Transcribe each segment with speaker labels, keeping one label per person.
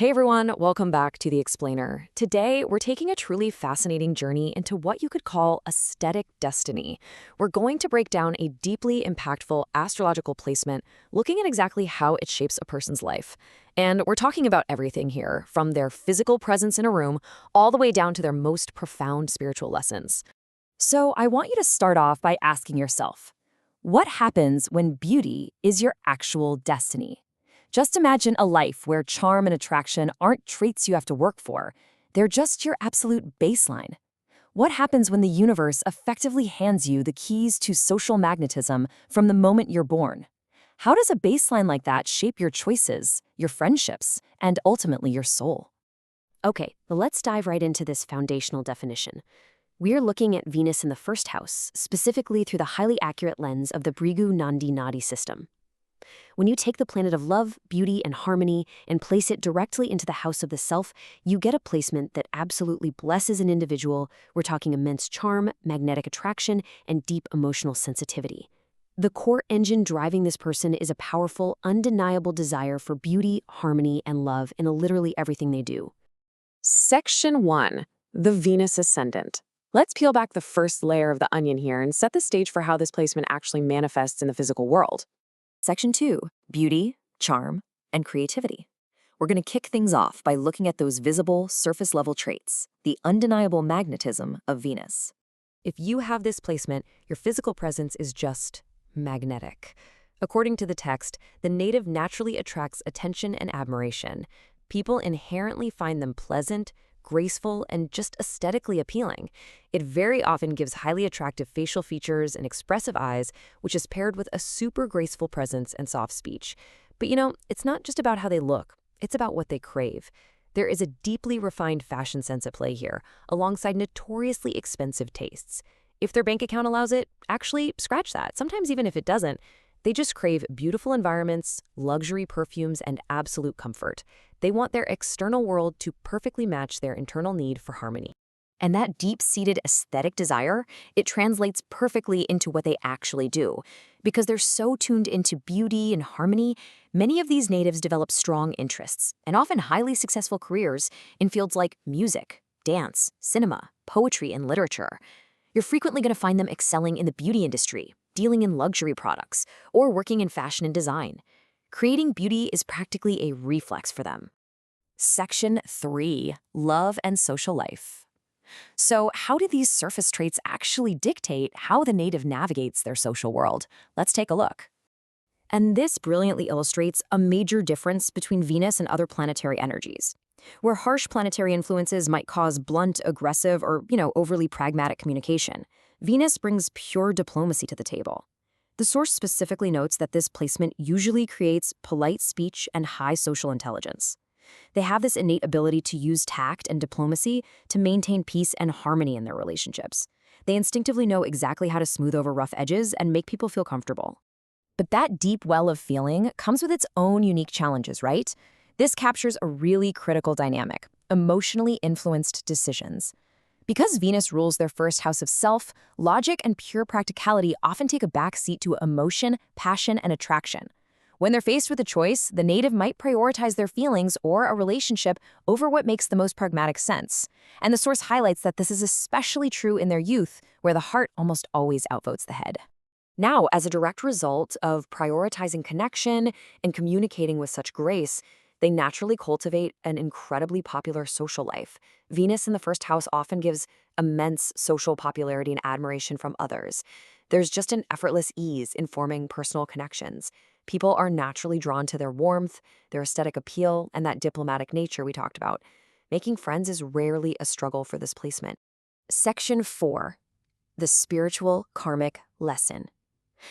Speaker 1: Hey everyone, welcome back to The Explainer. Today, we're taking a truly fascinating journey into what you could call aesthetic destiny. We're going to break down a deeply impactful astrological placement, looking at exactly how it shapes a person's life. And we're talking about everything here, from their physical presence in a room all the way down to their most profound spiritual lessons. So I want you to start off by asking yourself, what happens when beauty is your actual destiny? Just imagine a life where charm and attraction aren't traits you have to work for. They're just your absolute baseline. What happens when the universe effectively hands you the keys to social magnetism from the moment you're born? How does a baseline like that shape your choices, your friendships, and ultimately your soul? Okay, let's dive right into this foundational definition. We're looking at Venus in the first house, specifically through the highly accurate lens of the Bhrigu Nandi Nadi system. When you take the planet of love, beauty, and harmony and place it directly into the house of the self, you get a placement that absolutely blesses an individual. We're talking immense charm, magnetic attraction, and deep emotional sensitivity. The core engine driving this person is a powerful, undeniable desire for beauty, harmony, and love in literally everything they do. Section 1. The Venus Ascendant. Let's peel back the first layer of the onion here and set the stage for how this placement actually manifests in the physical world.
Speaker 2: Section 2, beauty, charm, and creativity. We're going to kick things off by looking at those visible, surface-level traits, the undeniable magnetism of Venus.
Speaker 1: If you have this placement, your physical presence is just magnetic. According to the text, the native naturally attracts attention and admiration. People inherently find them pleasant, graceful, and just aesthetically appealing. It very often gives highly attractive facial features and expressive eyes, which is paired with a super graceful presence and soft speech. But it's not just about how they look, it's about what they crave. There is a deeply refined fashion sense at play here, alongside notoriously expensive tastes. If their bank account allows it, actually scratch that. Sometimes even if it doesn't, they just crave beautiful environments, luxury perfumes, and absolute comfort. They want their external world to perfectly match their internal need for harmony.
Speaker 2: And that deep-seated aesthetic desire, it translates perfectly into what they actually do. Because they're so tuned into beauty and harmony, many of these natives develop strong interests, and often highly successful careers, in fields like music, dance, cinema, poetry, and literature. You're frequently going to find them excelling in the beauty industry, dealing in luxury products, or working in fashion and design. Creating beauty is practically a reflex for them. Section 3, love and social life. So how do these surface traits actually dictate how the native navigates their social world? Let's take a look. And this brilliantly illustrates a major difference between Venus and other planetary energies. Where harsh planetary influences might cause blunt, aggressive, or, overly pragmatic communication, Venus brings pure diplomacy to the table. The source specifically notes that this placement usually creates polite speech and high social intelligence. They have this innate ability to use tact and diplomacy to maintain peace and harmony in their relationships. They instinctively know exactly how to smooth over rough edges and make people feel comfortable. But that deep well of feeling comes with its own unique challenges, right? This captures a really critical dynamic, emotionally influenced decisions. Because Venus rules their first house of self, logic and pure practicality often take a back seat to emotion, passion, and attraction. When they're faced with a choice, the native might prioritize their feelings or a relationship over what makes the most pragmatic sense. And the source highlights that this is especially true in their youth, where the heart almost always outvotes the head. Now, as a direct result of prioritizing connection and communicating with such grace, they naturally cultivate an incredibly popular social life. Venus in the first house often gives immense social popularity and admiration from others. There's just an effortless ease in forming personal connections. People are naturally drawn to their warmth, their aesthetic appeal, and that diplomatic nature we talked about. Making friends is rarely a struggle for this placement. Section 4. The spiritual karmic lesson.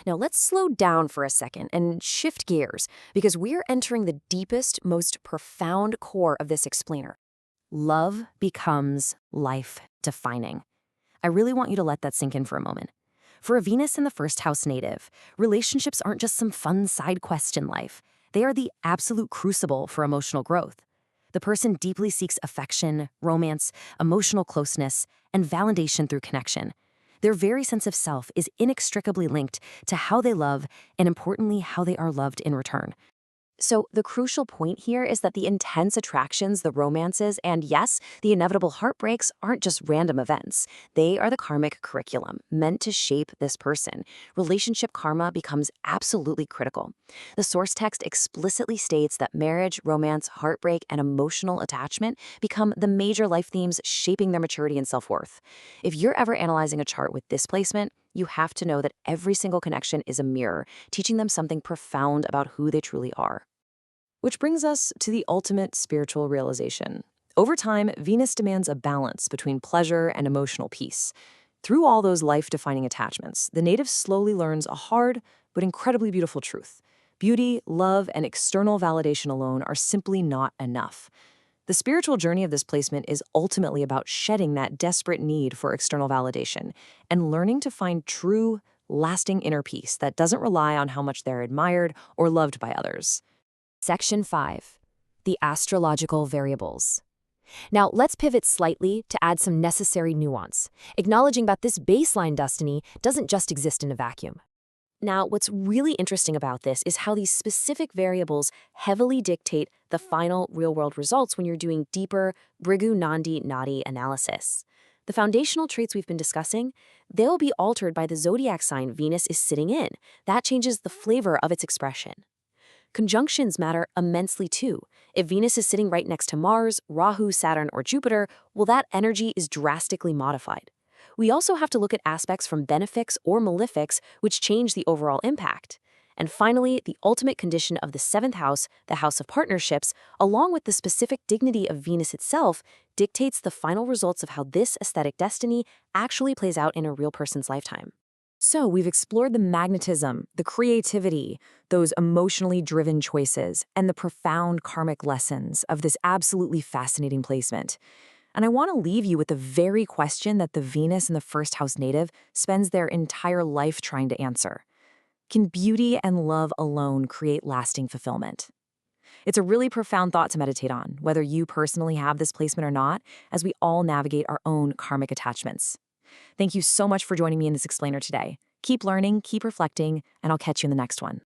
Speaker 2: Now let's slow down for a second and shift gears, because we're entering the deepest, most profound core of this explainer. Love becomes life-defining. I really want you to let that sink in for a moment. For a Venus in the first house native, relationships aren't just some fun side quest in life. They are the absolute crucible for emotional growth. The person deeply seeks affection, romance, emotional closeness, and validation through connection. Their very sense of self is inextricably linked to how they love and, importantly, how they are loved in return. So the crucial point here is that the intense attractions, the romances, and yes, the inevitable heartbreaks aren't just random events. They are the karmic curriculum meant to shape this person. Relationship karma becomes absolutely critical. The source text explicitly states that marriage, romance, heartbreak, and emotional attachment become the major life themes shaping their maturity and self-worth. If you're ever analyzing a chart with this placement, you have to know that every single connection is a mirror, teaching them something profound about who they truly are.
Speaker 1: Which brings us to the ultimate spiritual realization. Over time, Venus demands a balance between pleasure and emotional peace. Through all those life-defining attachments, the native slowly learns a hard but incredibly beautiful truth. Beauty, love, and external validation alone are simply not enough. The spiritual journey of this placement is ultimately about shedding that desperate need for external validation and learning to find true, lasting inner peace that doesn't rely on how much they're admired or loved by others.
Speaker 2: Section 5. The astrological variables. Now, let's pivot slightly to add some necessary nuance, acknowledging that this baseline destiny doesn't just exist in a vacuum. Now, what's really interesting about this is how these specific variables heavily dictate the final real-world results when you're doing deeper Bhrigu Nandi Nadi analysis. The foundational traits we've been discussing, they'll be altered by the zodiac sign Venus is sitting in. That changes the flavor of its expression. Conjunctions matter immensely too. If Venus is sitting right next to Mars, Rahu, Saturn, or Jupiter, well, that energy is drastically modified. We also have to look at aspects from benefics or malefics, which change the overall impact. And finally, the ultimate condition of the seventh house, the house of partnerships, along with the specific dignity of Venus itself, dictates the final results of how this aesthetic destiny actually plays out in a real person's lifetime.
Speaker 1: So we've explored the magnetism, the creativity, those emotionally driven choices, and the profound karmic lessons of this absolutely fascinating placement. And I want to leave you with the very question that the Venus in the first house native spends their entire life trying to answer. Can beauty and love alone create lasting fulfillment? It's a really profound thought to meditate on, whether you personally have this placement or not, as we all navigate our own karmic attachments. Thank you so much for joining me in this explainer today. Keep learning, keep reflecting, and I'll catch you in the next one.